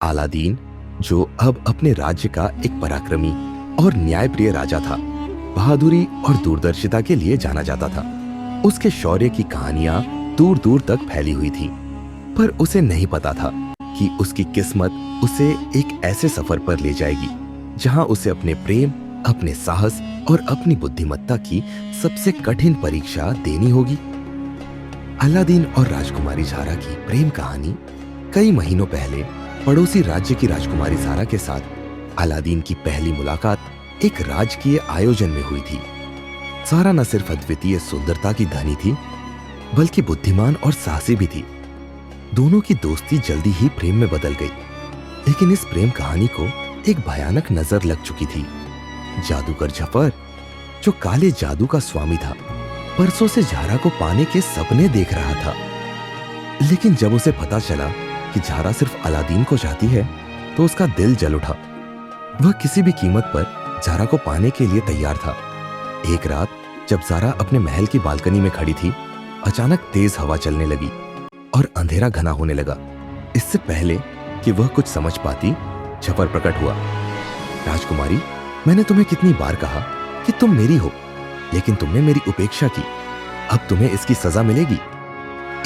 Aladdin, जो अब अपने राज्य का एक पराक्रमी और न्यायप्रिय राजा था, बहादुरी और दूरदर्शिता के लिए जाना जाता था। उसके शौर्य की कहानियां दूर दूर तक फैली हुई थी, पर उसे नहीं पता था कि उसकी किस्मत उसे एक ऐसे सफर पर ले जाएगी जहां उसे अपने प्रेम, अपने साहस और अपनी बुद्धिमत्ता की सबसे कठिन परीक्षा देनी होगी। अलादीन और राजकुमारी ज़ारा की प्रेम कहानी कई महीनों पहले पड़ोसी राज्य की राजकुमारी ज़ारा के साथ अलादीन की पहली मुलाकात एक राजकीय आयोजन में हुई थी। ज़ारा न सिर्फ अद्वितीय सुंदरता की धनी थी, बल्कि बुद्धिमान और साहसी भी थी। दोनों की दोस्ती जल्दी ही प्रेम में बदल गई, लेकिन इस प्रेम कहानी को एक भयानक नजर लग चुकी थी। जादूगर जफर, जो काले जादू का स्वामी था, बरसों से ज़ारा को पाने के सपने देख रहा था। लेकिन जब उसे पता चला कि ज़ारा सिर्फ अलादीन को चाहती है, तो उसका दिल जल उठा। वह किसी भी कीमत पर ज़ारा को पाने के लिए तैयार था। एक रात जब ज़ारा अपने महल की बालकनी में खड़ी थी, अचानक तेज हवा चलने लगी और अंधेरा घना होने लगा। इससे पहले कि वह कुछ समझ पाती, जफर प्रकट हुआ। राजकुमारी, मैंने तुम्हें कितनी बार कहा कि तुम मेरी हो, लेकिन तुमने मेरी उपेक्षा की। अब तुम्हें इसकी सजा मिलेगी।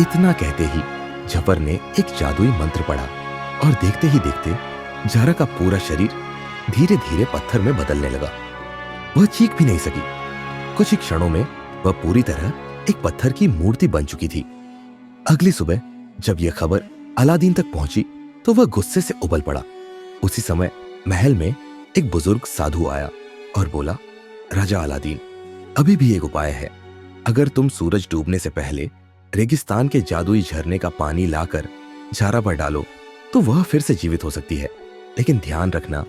इतना कहते ही जफर ने एक जादुई मंत्र पढ़ा और देखते ही देखते ज़ारा का पूरा शरीर धीरे धीरे पत्थर में बदलने लगा। वह चीख भी नहीं सकी। कुछ ही क्षणों में वह पूरी तरह एक पत्थर की मूर्ति बन चुकी थी। अगली सुबह जब यह खबर अलादीन तक पहुंची, तो वह गुस्से से उबल पड़ा। उसी समय महल में एक बुजुर्ग साधु आया और बोला, राजा अलादीन, अभी भी एक उपाय है। अगर तुम सूरज डूबने से पहले रेगिस्तान के जादुई झरने का पानी लाकर ज़ारा पर डालो, तो वह फिर से जीवित हो सकती है। लेकिन ध्यान रखना,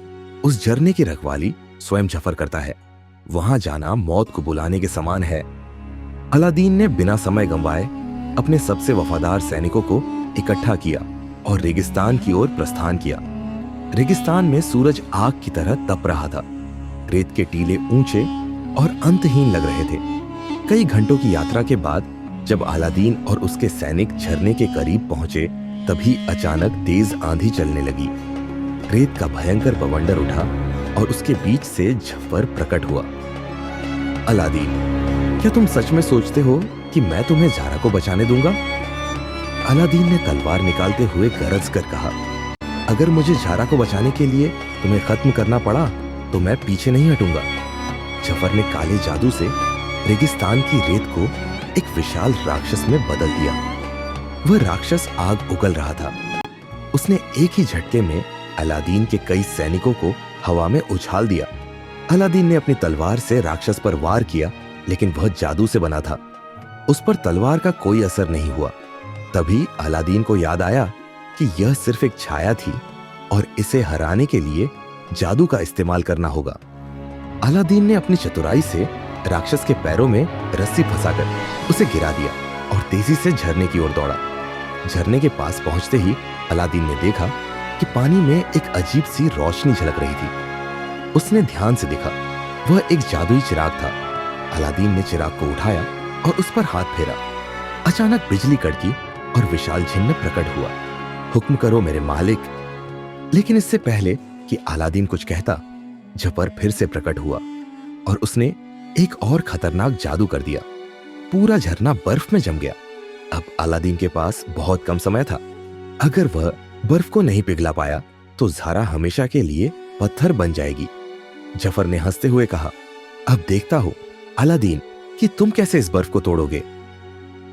उस झरने की रखवाली स्वयं जफर करता है। वहां जाना मौत को बुलाने के समान है। अलादीन ने बिना समय गंवाए अपने सबसे वफादार सैनिकों को इकट्ठा किया और रेगिस्तान की ओर प्रस्थान किया। रेगिस्तान में सूरज आग की तरह तप रहा था। रेत के टीले ऊंचे और अंतहीन लग रहे थे। कई घंटों की यात्रा के बाद जब अलादीन और उसके सैनिक झरने के करीब पहुंचे, तभी अचानक तेज आंधी चलने लगी। रेत का भयंकर बवंडर उठा और उसके बीच से जफर प्रकट हुआ। अलादीन, क्या तुम सच में सोचते हो कि मैं तुम्हें ज़ारा को बचाने दूंगा? अलादीन ने तलवार निकालते हुए गरज कर कहा, अगर मुझे ज़ारा को बचाने के लिए तुम्हें खत्म करना पड़ा, तो मैं पीछे नहीं हटूंगा। जफर ने काले जादू से रेगिस्तान की रेत को एक विशाल राक्षस में बदल दिया। वह राक्षस आग उगल रहा था। उसने एक ही झटके में अलादीन के कई सैनिकों को हवा में उछाल दिया। अलादीन ने अपनी तलवार से राक्षस पर वार किया, लेकिन वह जादू से बना था। उस पर तलवार का कोई असर नहीं हुआ। तभी अलादीन को याद आया कि यह सिर्फ एक छाया थी और इसे हराने के लिए जादू का इस्तेमाल करना होगा। अलादीन ने अपनी चतुराई से राक्षस के पैरों में रस्सी फंसाकर उसे गिरा दिया और तेजी से झरने की ओर दौड़ा। झरने के पास पहुंचते ही अलादीन ने देखा कि पानी में एक अजीब सी रोशनी झलक रही थी। उसने ध्यान से देखा, वह एक जादुई चिराग था। अलादीन ने चिराग को उठाया और उस पर हाथ फेरा। अचानक बिजली कड़की और विशाल चिन्ह प्रकट हुआ। हुक्म करो मेरे मालिक। लेकिन इससे पहले कि अलादीन कुछ कहता, जफर फिर से प्रकट हुआ और उसने एक और खतरनाक जादू कर दिया। पूरा झरना बर्फ में जम गया। अब अलादीन के पास बहुत कम समय था। अगर वह बर्फ को नहीं पिघला पाया, तो ज़ारा हमेशा के लिए पत्थर बन जाएगी। जफर ने हंसते हुए कहा, अब देखता हो अलादीन कि तुम कैसे इस बर्फ को तोड़ोगे।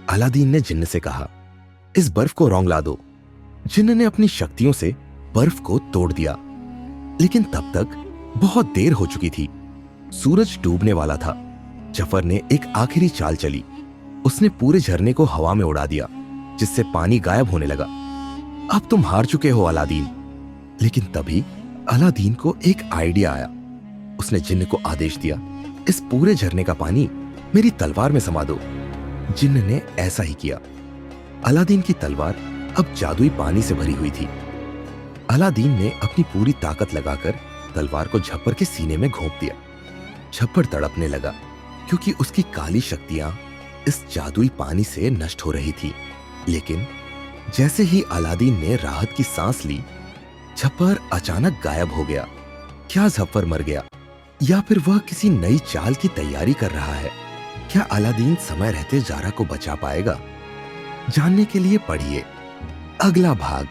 अलादीन ने जिन्न से कहा, इस बर्फ को रौंगला दो। जिन्न ने अपनी शक्तियों से बर्फ को तोड़ दिया, लेकिन तब तक बहुत देर हो चुकी थी। सूरज डूबने वाला था। जफर ने एक आखिरी चाल चली। उसने पूरे झरने को हवा में उड़ा दिया, जिससे पानी गायब होने लगा। अब तुम हार चुके हो अलादीन। लेकिन तभी अलादीन को एक आइडिया आया। उसने जिन्न को आदेश दिया, इस पूरे झरने का पानी मेरी तलवार में समा दो। जिन्न ने ऐसा ही किया। अलादीन की तलवार अब जादुई पानी से भरी हुई थी। अलादीन ने अपनी पूरी ताकत लगाकर तलवार को झप्पर के सीने में घोंप दिया। झप्पर तड़पने लगा, क्योंकि उसकी काली शक्तियां इस जादुई पानी से नष्ट हो रही थी। लेकिन जैसे ही अलादीन ने राहत की सांस ली, जफर अचानक गायब हो गया। क्या जफर मर गया या फिर वह किसी नई चाल की तैयारी कर रहा है? क्या अलादीन समय रहते जारा को बचा पाएगा? जानने के लिए पढ़िए अगला भाग